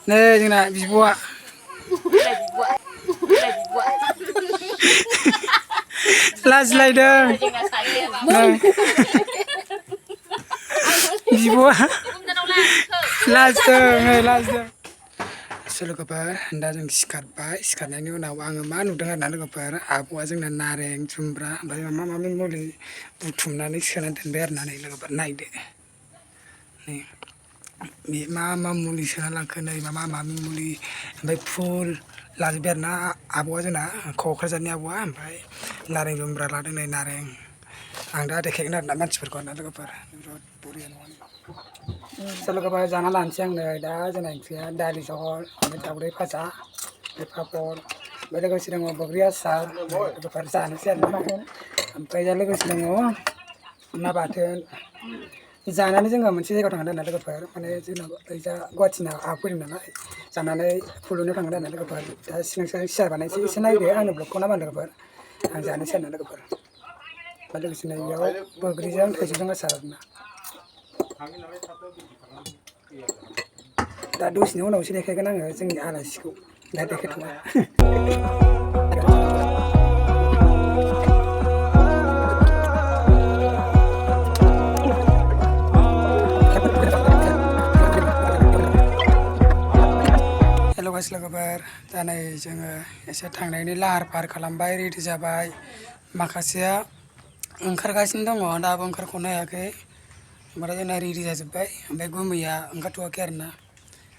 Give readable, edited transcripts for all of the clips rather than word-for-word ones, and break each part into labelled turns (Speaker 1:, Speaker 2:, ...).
Speaker 1: nih जोंना बिब'आ लाजिलायदों बिब'आ लाजिदों लोगोफोर दा जों सिखारबाय सिखारनायनि उनाव आङो मा नुदों आरोना लोगोफोर आब'आ जोंना नारें जुमब्रा ओमफ्राय मा माबि मुलि बुथुमनानै सोनानै दोनबाय आरोना नै लोगोफोर नायदो नै मा मा मुलि सोना लांखो नै मा माबि मुलि ओमफ्राय फुल लाजोब्बाय आरोना आब'आ जोंना क'क्राझारनि आब'आ ओमफ्राय नारें जुमब्रा लादों नै नारें आं दा देखायगोन आरोना मानसिफोरखौ आरोना लोगोफोर बरिया नङा लोगोफोर जाना लानोसै आं नै दा जोंना ओंख्रिया दालि जहल ओमफ्राय दावदै भाजा पापर ओमफ्राय लोगोसे दङ बैग्रि आसार लोगोफोर जानोसै आरोना ओमफ्राय दा लोगोसे दङ ना बाथोन जानानै जोङो मोनसे जायगायाव थांगोन आरोना लोगोफोर माने जोंना ओइजा गुवाहाटिना आब फैदों नालाय जानानै फुलुनियाव थांगोन आरोना लोगोफोर दा नोंसोर सियार बानायसै एसे नायदो आंनि ब्लगखौ ना मा लोगोफोर आं जानोसै आरोना लोगोफोर ओमफ्राय लोगोसे बेयाव बैग्रिजों थाइजौजों आसार आरोना दा दसेनि उनावसो देखायगोन आङो जोंनि आलासिखौ दा देखायथ'ला हेल' गाइस लोगोफोर दा नै जोङो एसे थांनायनि लाहार फाहार खालामबाय रेडि जाबाय माखासेया ओंखारगासिनो दङ दाबो ओंखारख'नो हायाखै ओमफ्राय जोंना रेडि जाजोब्बाय ओमफ्राय गुमैया ओंखारथ'वाखै आरोना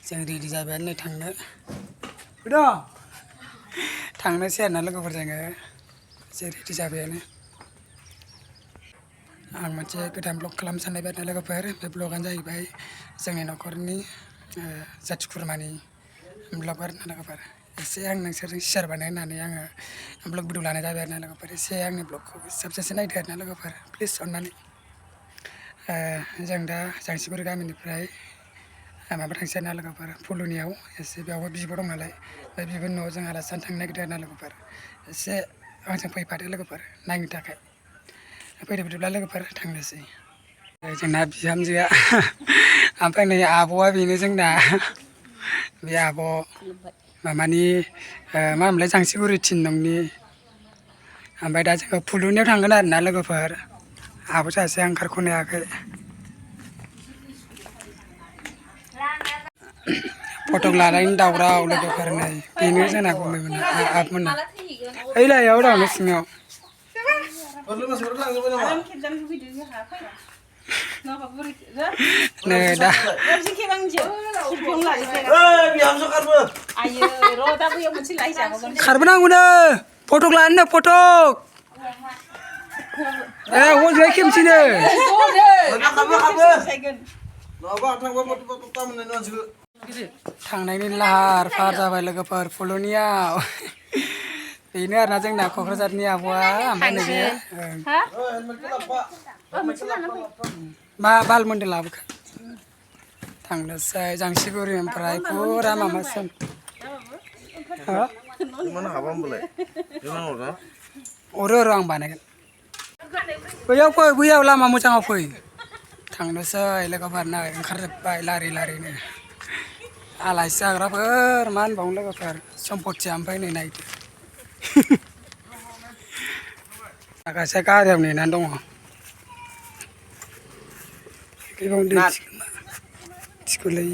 Speaker 1: जों रेडि जाबायानो नै थांनोसै आरोना लोगोफोर जोङो एसे रेडि जाबायानो आं मोनसे गोदान ब्लग खालामनो सानबाय आरोना लोगोफोर बे ब्लगानो जाहैबाय जोंनि न'खरनि जाथि खुरमानि ब्लग आरोना लोगोफोर एसे आं नोंसोरजों शेयार बानाय होननानै आङो ब्लग भिडिअ लानाय जाबाय आरोना लोगोफोर एसे आंनि ब्लगखौ साबसिन नायदो आरोना लोगोफोर प्लिज अननानै जों दा जांसिगुरि गामिनिफ्राय माबा थांसै आरोना लोगोफोर फुलुनियाव एसे बेयावबो बिब' दं नालाय बे बिब'नि न'आव जों आलासि जानो थांनो नागिरदों आरोना लोगोफोर एसे आंजों फैफादो लोगोफोर नायनो थाखाय फैदो बिदिब्ला लोगोफोर थांनोसै जोंना बिहामजोआ ओमफ्राय नै आब'आ बेनो जोंना बे आब' मामानि मा होनोमोनलाय जांसिगुरि 3 नंनि ओमफ्राय दा जोङो फुलुनियाव थांगोन आरोना लोगोफोर आब' सासेया ओंखारख'नो हायाखै फटक लानायनि दावराव लोगोफोर नै बेनो जोंना गुमैमोना आबमोना ओइलायाव दं न' सिङाव नै दा खारबोनांगौनो फटक लानो फटक हजोंहाय खेमसेनो थांनायनि लाहार फाहार जाबाय लोगोफोर फुलुनियाव बेनो आरोना जोंना क'क्राझारनि आब'आ ओमफ्राय नैबे मा बालमोन्दो लाबोखो थांनोसै जांसिगुरि ओमफ्राय फुरा माबासिम हरो आं बानायगोन बैयाव फै बैयाव लामा मोजाङाव फै थांनोसै लोगोफोर नै ओंखारजोब्बाय लारि लारिनो आलासि जाग्राफोर मा होनबावनो लोगोफोर सम्पथिया ओमफ्राय नै नायदो माखासे गारियाव नेनानै दङ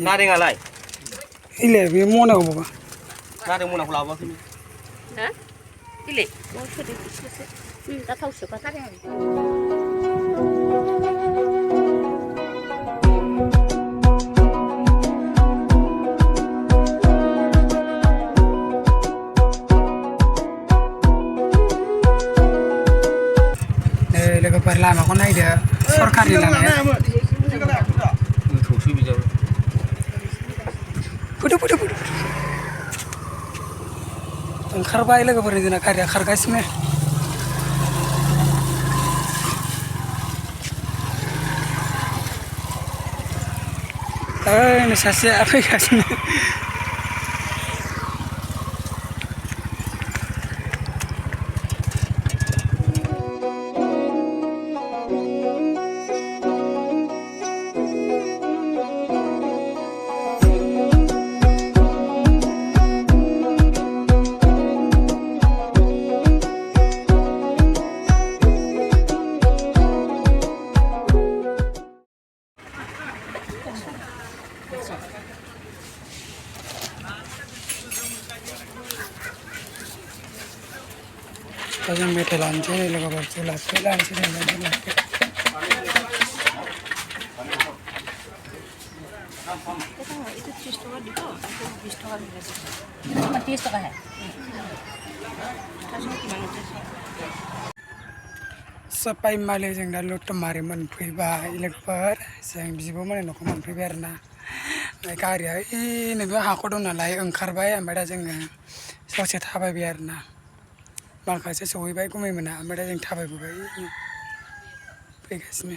Speaker 2: नारेंआलाय
Speaker 1: इले बे मनायाव बाबा
Speaker 2: नारें मनाखौ लाबोआखै
Speaker 3: हा इले दा थाव सोखाथारे
Speaker 1: लोगोफोर लामाखौ नायदो सरखारनि लामाया फैदो ओंखारबाय लोगोफोरनि जोंना गारिया खारगासिनो ओइ सासेया फैगासिनो दा जों मेथाइ लानोसै लोगोफोर जुलाफे लानोसै जों जुलाफे
Speaker 3: itu 30 টাকা দিব itu 20 টাকা দিলে 30 টাকা হে তাসो কিমান আছে
Speaker 1: सपाय माले जों दा लटमारि मोनफैबाय लोगोफोर जों बिब' मोननि न'खौ मोनफैबाय आरोना ओमफ्राय गारिया नैबे हाखर दं नालाय ओंखारबाय ओमफ्राय दा जोङो ससे थाबायबाय आरोना माखासे सहैबाय गुमैमोना ओमफ्राय दा जों थाबायबोबाय फैगासिनो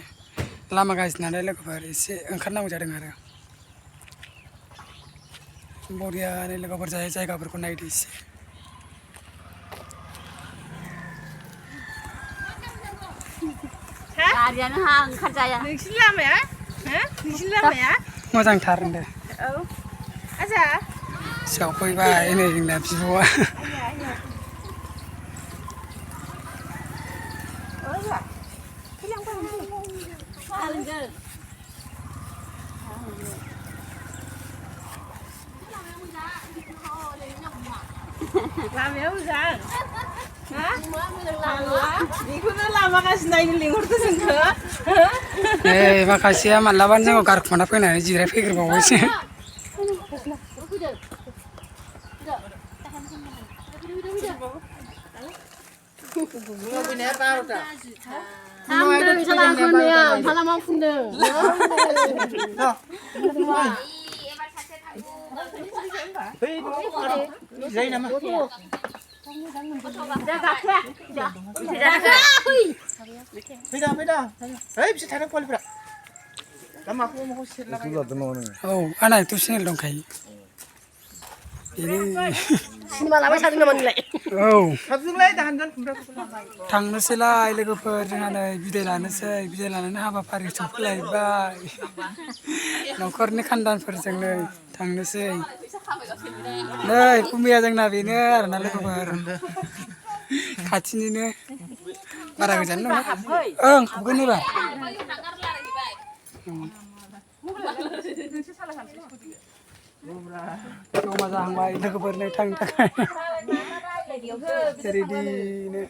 Speaker 1: लामा गाज्रि नालाय लोगोफोर एसे ओंखारनांगौ जादों आरो बरियानो लोगोफोर जायगाफोरखौ नायदो एसे
Speaker 3: गारियानो हा ओंखारजाया
Speaker 4: नोंसिनि लामाया हो नोंसिनि लामाया
Speaker 1: मोजांथार होनदो
Speaker 4: औ आजा
Speaker 1: सफैबाय नै जोंना बिब'आ
Speaker 4: लामाया मोजां हा बेखौनो लामा गाज्रि नायनो लिंहरदो जोंखौ
Speaker 1: नै माखासेया मालाबानो जोंखौ गारखुमाना फैनानै जिरायफैग्रोबावबायसो
Speaker 3: थांदों सालाखौनिया खालामा फुनदों
Speaker 2: जायो नामा फैदा ओइ बिसोर थांनो कवालिफोरा दा माखौ सेरला
Speaker 1: औ आंनाथ' सिनेल दंखायो
Speaker 3: सिनेमा लाबाय थादों नामा नोंलाय
Speaker 1: औ
Speaker 2: हाबजोंलाय दाहानगोन
Speaker 1: थांनोसैलाय लोगोफोर जोंहा नै बिदाय लानानै हाबाफारि सफैलायबाय न'खरनि खानदानफोरजों नै थांनोसै नै गुमैया जोंना बेनो आरोना लोगोफोर खाथिनिनो बारा गोजान नङा ओं हाबगोन एबार जमा जाहांबाय लोगोफोर नै थांनो थाखाय रेडिनो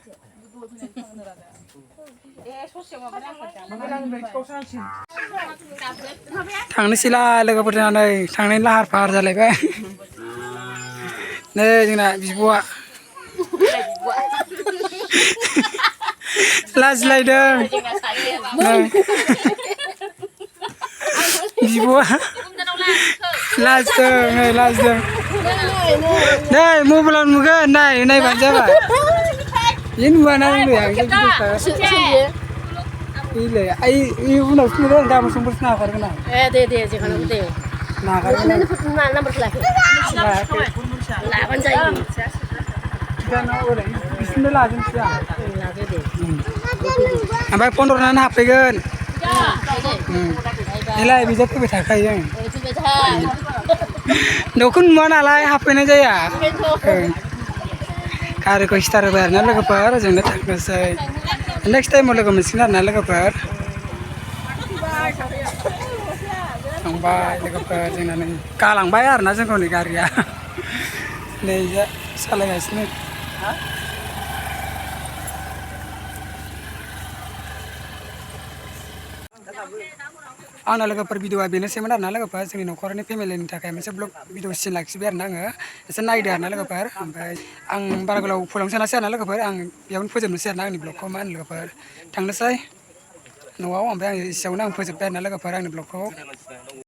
Speaker 1: थांनोसैलाय लोगोफोर जोंहा नै थांनायनि लाहार फाहार जालायबाय नै जोंना बिब'आ लाजिलायदों बिब'आ लाजिदों नै लाजिदों नै मबाइलाव नुगोन नायबानो जाबाय बे नुवाना इलाय आइ उनावसो नुदों गाबोन समफोरसो नागारगोन आं
Speaker 3: दे जेखानांगौ दे
Speaker 1: नागारगोन
Speaker 3: नाम्बारखौ लायाखै लाबानो जायो
Speaker 1: बिसोरनो लाजोबनोसै आं
Speaker 3: लादो दे
Speaker 1: ओमफ्राय फन हरनानै हाबफैगोन बेलाय बिजों फैबाय थाखायो न'खौ नुवा नालाय हाबफैनाय जाया गारिखौ स्टार्ट होबाय आरोना लोगोफोर जोंनो थांनोसै नेक्स्ट टाइमाव लोगो मोनसिगोन आरोना लोगोफोर थांबाय लोगोफोर जोंना नै गालांबाय आरोना जोंखौ नै गारिया नै सालायगासिनो आंना लोगोफोर भिडिअआ बेनोसैमोन आरोना लोगोफोर जोंनि न'खरनि फेमिलिनि थाखाय मोनसे ब्लग भिडिअ सिन लाखिबाय आरोना आङो एसे नायदो आरोना लोगोफोर ओमफ्राय आं बारा गोलाव फोलावनो सानासै आरोना लोगोफोर आं बेयावनो फोजोबनोसै आरोना आंनि ब्लगखौ मा होनो लोगोफोर थांनोसै न'आव ओमफ्राय आं एसेयावनो आं फोजोबबाय आरोना लोगोफोर आंनि ब्लगखौ